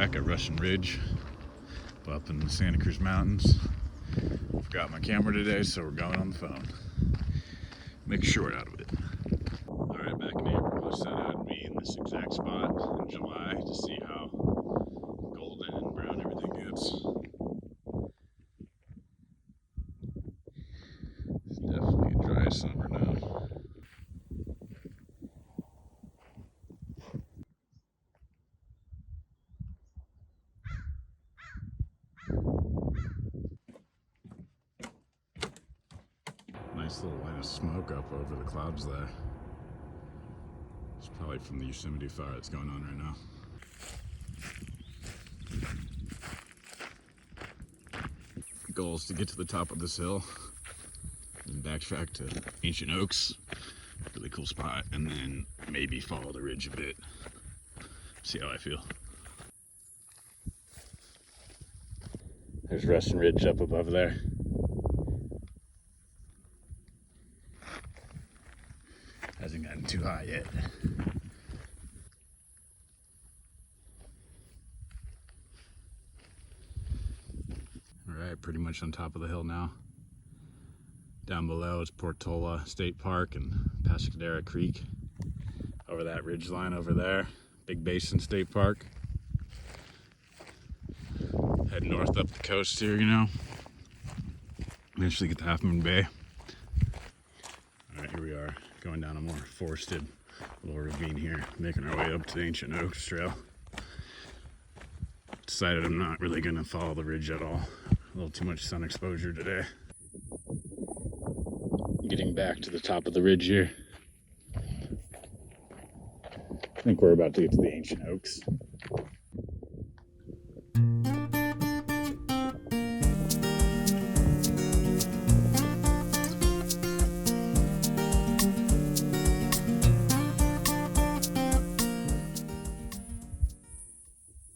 back at Russian Ridge, up in the Santa Cruz Mountains. Forgot my camera today, so we're going on the phone. Make a short out of it. Alright, back in April, I said I'd be in this exact spot in July to see how golden and brown everything gets. It's definitely a dry summer now. Nice little line of smoke up over the clouds there. It's probably from the Yosemite fire that's going on right now. The goal is to get to the top of this hill and backtrack to Ancient Oaks. Really cool spot, and then maybe follow the ridge a bit. See how I feel. There's Russian Ridge up above there. Hasn't gotten too high yet. Alright, pretty much on top of the hill now. Down below is Portola State Park and Pascadera Creek. Over that ridge line over there, Big Basin State Park. Head north up the coast here, you know. Eventually get to Half Moon Bay. Alright, here we are, going down a more forested little ravine here, making our way up to the Ancient Oaks Trail. Decided I'm not really going to follow the ridge at all. A little too much sun exposure today. Getting back to the top of the ridge here. I think we're about to get to the Ancient Oaks.